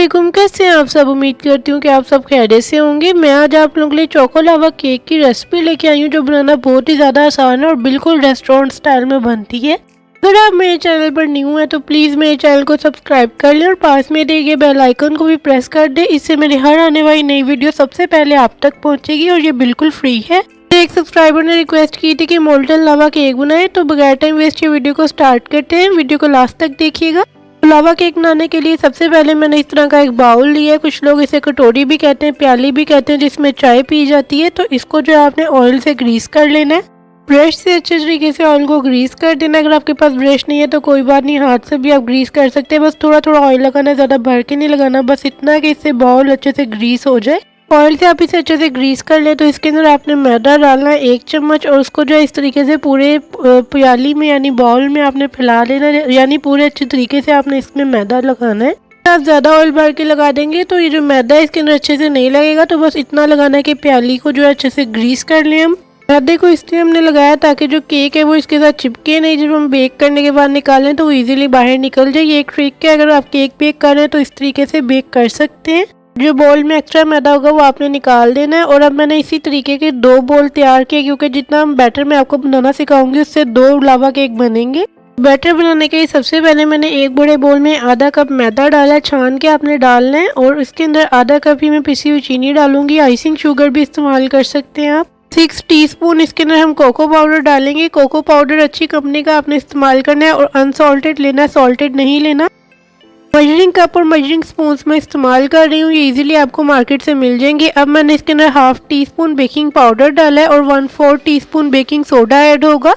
अस्सलामुअलैकुम, कैसे हैं आप सब। उम्मीद करती हूँ कि आप सब खैरियत से होंगे। मैं आज आप लोगों के लिए चोको लावा केक की रेसिपी लेके आई हूँ जो बनाना बहुत ही ज़्यादा आसान है और बिल्कुल रेस्टोरेंट स्टाइल में बनती है। अगर आप मेरे चैनल पर न्यू हैं तो प्लीज़ मेरे चैनल को सब्सक्राइब कर लें और पास में दिए गए बेल आइकन को भी प्रेस कर दें। इससे मेरी हर आने वाली नई वीडियो सबसे पहले आप तक पहुँचेगी और ये बिल्कुल फ्री है। एक सब्सक्राइबर ने रिक्वेस्ट की थी कि मोल्टन लावा केक बनाए, तो बगैर टाइम वेस्ट ये वीडियो को स्टार्ट करते हैं। वीडियो को लास्ट तक देखिएगा। लावा केक बनाने के लिए सबसे पहले मैंने इस तरह का एक बाउल लिया है, कुछ लोग इसे कटोरी भी कहते हैं, प्याली भी कहते हैं, जिसमें चाय पी जाती है। तो इसको जो है आपने ऑयल से ग्रीस कर लेना है। ब्रश से अच्छे तरीके से ऑयल को ग्रीस कर देना। अगर आपके पास ब्रश नहीं है तो कोई बात नहीं, हाथ से भी आप ग्रीस कर सकते हैं। बस थोड़ा थोड़ा ऑयल लगाना है, ज़्यादा भर के नहीं लगाना, बस इतना कि इससे बाउल अच्छे से ग्रीस हो जाए। ऑयल से आप इसे अच्छे से ग्रीस कर ले। तो इसके अंदर आपने मैदा डालना है 1 चम्मच और उसको जो है इस तरीके से पूरे प्याली में यानी बाउल में आपने फैला लेना है, यानी पूरे अच्छे तरीके से आपने इसमें मैदा लगाना है। आप ज़्यादा ऑयल भर के लगा देंगे तो ये जो मैदा है इसके अंदर अच्छे से नहीं लगेगा। तो बस इतना लगाना है कि प्याली को जो है अच्छे से ग्रीस कर लें। हम मैदे को इसलिए हमने लगाया ताकि जो केक है वो इसके साथ चिपके नहीं। जब हम बेक करने के बाद निकालें तो वो ईजिली बाहर निकल जाए। ये एक ट्रिक है, अगर आप केक बेक कर रहे हैं तो इस तरीके से बेक कर सकते हैं। जो बोल में एक्स्ट्रा मैदा होगा वो आपने निकाल देना है। और अब मैंने इसी तरीके के 2 बोल तैयार किए, क्योंकि जितना हम बैटर मैं आपको बनाना सिखाऊंगी उससे 2 लावा केक बनेंगे। बैटर बनाने के लिए सबसे पहले मैंने एक बड़े बोल में आधा कप मैदा डाला, छान के आपने डालना है। और इसके अंदर आधा कप ही मैं पिसी हुई चीनी डालूंगी। आइसिंग शुगर भी इस्तेमाल कर सकते हैं आप। 6 टीस्पून इसके अंदर हम कोको पाउडर डालेंगे। कोको पाउडर अच्छी कंपनी का आपने इस्तेमाल करना है और अनसॉल्टेड लेना है, सॉल्टेड नहीं लेना। मेजरिंग कप और मेजरिंग स्पून में इस्तेमाल कर रही हूँ, ये इजीली आपको मार्केट से मिल जाएंगे। अब मैंने इसके अंदर 1/2 टीस्पून बेकिंग पाउडर डाला है और 1/4 टीस्पून बेकिंग सोडा ऐड होगा।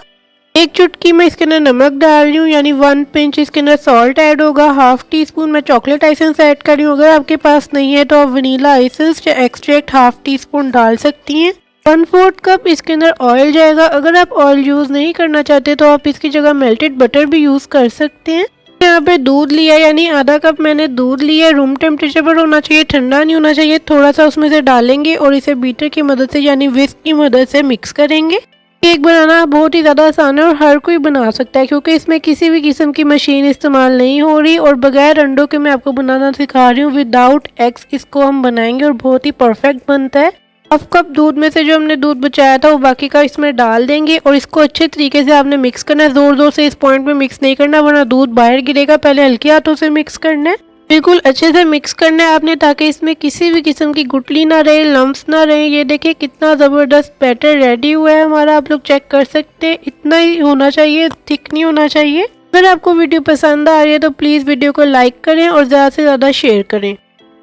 1 चुटकी में इसके अंदर नमक डाल रही हूँ, यानी 1 पिंच इसके अंदर सॉल्ट ऐड होगा। 1/2 टीस्पून मैं चॉकलेट एसेंस ऐड कर रही हूँ। अगर आपके पास नहीं है तो आप वनीला एसेंस या एक्सट्रैक्ट 1/2 टीस्पून डाल सकती हैं। 1/4 कप इसके अंदर ऑयल जाएगा। अगर आप ऑयल यूज़ नहीं करना चाहते तो आप इसकी जगह मेल्टेड बटर भी यूज़ कर सकते हैं। यहाँ पे दूध लिया, यानी आधा कप मैंने दूध लिया। रूम टेम्परेचर पर होना चाहिए, ठंडा नहीं होना चाहिए। थोड़ा सा उसमें से डालेंगे और इसे बीटर की मदद से यानी विस्क की मदद से मिक्स करेंगे। केक बनाना बहुत ही ज़्यादा आसान है और हर कोई बना सकता है, क्योंकि इसमें किसी भी किस्म की मशीन इस्तेमाल नहीं हो रही और बगैर अंडों के मैं आपको बनाना सिखा रही हूँ। विदाउट एग्स इसको हम बनाएंगे और बहुत ही परफेक्ट बनता है। 1/2 कप दूध में से जो हमने दूध बचाया था वो बाकी का इसमें डाल देंगे और इसको अच्छे तरीके से आपने मिक्स करना है। जोर जोर से इस पॉइंट में मिक्स नहीं करना वरना दूध बाहर गिरेगा। पहले हल्के हाथों से मिक्स करना है, बिल्कुल अच्छे से मिक्स करना है आपने, ताकि इसमें किसी भी किस्म की गुठली ना रहे, लम्प्स ना रहे। ये देखिए कितना ज़बरदस्त बैटर रेडी हुआ है हमारा, आप लोग चेक कर सकते हैं। इतना ही होना चाहिए, थिक नहीं होना चाहिए। अगर आपको वीडियो पसंद आ रही है तो प्लीज़ वीडियो को लाइक करें और ज़्यादा से ज़्यादा शेयर करें।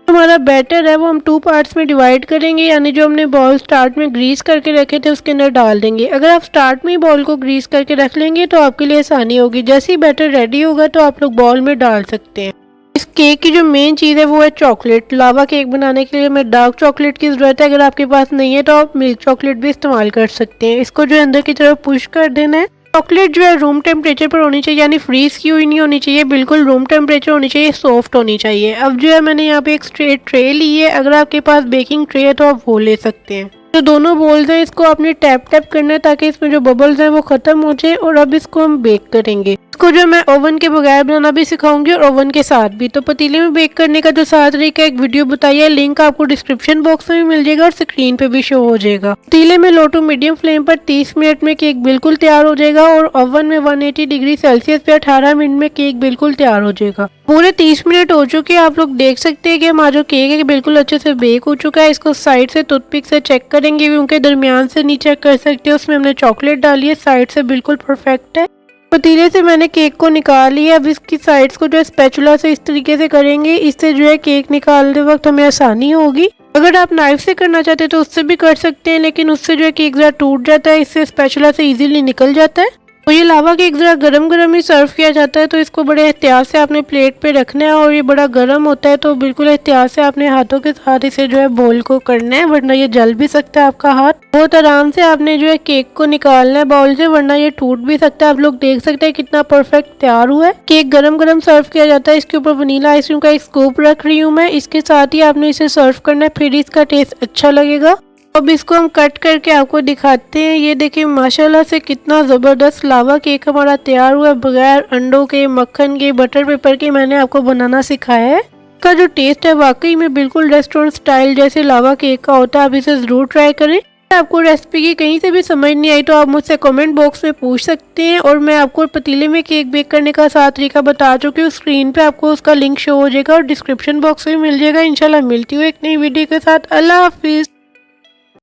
हमारा बैटर है वो हम 2 पार्ट्स में डिवाइड करेंगे, यानी जो हमने बॉल स्टार्ट में ग्रीस करके रखे थे उसके अंदर डाल देंगे। अगर आप स्टार्ट में ही बॉल को ग्रीस करके रख लेंगे तो आपके लिए आसानी होगी। जैसे ही बैटर रेडी होगा तो आप लोग बॉल में डाल सकते हैं। इस केक की जो मेन चीज़ है वो है चॉकलेट। लावा केक बनाने के लिए हमें डार्क चॉकलेट की ज़रूरत है। अगर आपके पास नहीं है तो आप मिल्क चॉकलेट भी इस्तेमाल कर सकते हैं। इसको जो अंदर की तरफ पुश कर देना है। चॉकलेट जो है रूम टेम्परेचर पर होनी चाहिए, यानी फ्रीज की हुई नहीं होनी चाहिए, बिल्कुल रूम टेम्परेचर होनी चाहिए, सॉफ्ट होनी चाहिए। अब जो है मैंने यहाँ पे एक स्ट्रेट ट्रे ली है। अगर आपके पास बेकिंग ट्रे है तो आप वो ले सकते हैं। जो दोनों बोल्स हैं इसको आपने टैप टैप करना है ताकि इसमें जो बबल्स हैं वो खत्म हो जाए। और अब इसको हम बेक करेंगे। इसको जो मैं ओवन के बगैर बनाना भी सिखाऊंगी और ओवन के साथ भी। तो पतीले में बेक करने का जो सारा तरीका एक वीडियो बताइए, लिंक आपको डिस्क्रिप्शन बॉक्स में भी मिल जाएगा और स्क्रीन पे भी शो हो जाएगा। पतीले में लो टू मीडियम फ्लेम पर 30 मिनट में केक बिल्कुल तैयार हो जाएगा और ओवन में 180 डिग्री सेल्सियस पे 18 मिनट में केक बिल्कुल तैयार हो जाएगा। पूरे 30 मिनट हो चुके हैं। आप लोग देख सकते हैं कि हमारा जो केक है बिल्कुल अच्छे से बेक हो चुका है। इसको साइड से टूथपिक से चेक करेंगे, क्योंकि दरमियान से नहीं चेक कर सकते। उसमें हमने चॉकलेट डाली है, साइड से बिल्कुल परफेक्ट है। पतीले से मैंने केक को निकाल लिया। अब इसकी साइड्स को जो है स्पैचुला से इस तरीके से करेंगे, इससे जो है केक निकालते वक्त हमें आसानी होगी। अगर आप नाइफ से करना चाहते हैं तो उससे भी कर सकते हैं, लेकिन उससे जो है केक ज़रा टूट जाता है, इससे स्पैचुला से इजीली निकल जाता है। तो ये लावा केक ज़रा गरम गरम ही सर्व किया जाता है, तो इसको बड़े एहतियात से आपने प्लेट पे रखना है। और ये बड़ा गर्म होता है तो बिल्कुल एहतियात से आपने हाथों के साथ इसे जो है बोल को करना है, वरना ये जल भी सकता है आपका हाथ। बहुत आराम से आपने जो है केक को निकालना है बाउल से, वरना ये टूट भी सकता है। आप लोग देख सकते हैं कितना परफेक्ट तैयार हुआ है। केक गरम गरम सर्व किया जाता है। इसके ऊपर वनीला आइसक्रीम का एक स्कूप रख रही हूँ मैं। इसके साथ ही आपने इसे सर्व करना है, फिर इसका टेस्ट अच्छा लगेगा। अब इसको हम कट करके आपको दिखाते हैं। ये देखिए माशाल्लाह से कितना ज़बरदस्त लावा केक हमारा तैयार हुआ है, बगैर अंडों के, मक्खन के, बटर पेपर के मैंने आपको बनाना सिखाया है। का जो टेस्ट है वाकई में बिल्कुल रेस्टोरेंट स्टाइल जैसे लावा केक का होता है। आप इसे जरूर ट्राई करें। आपको रेसिपी की कहीं से भी समझ नहीं आई तो आप मुझसे कमेंट बॉक्स में पूछ सकते हैं, और मैं आपको पतीले में केक बेक करने का आसान तरीका बता चुकी हूँ। स्क्रीन पे आपको उसका लिंक शो हो जाएगा और डिस्क्रिप्शन बॉक्स में मिल जाएगा। इंशाल्लाह मिलती हूँ एक नई वीडियो के साथ। अल्लाह हाफिज।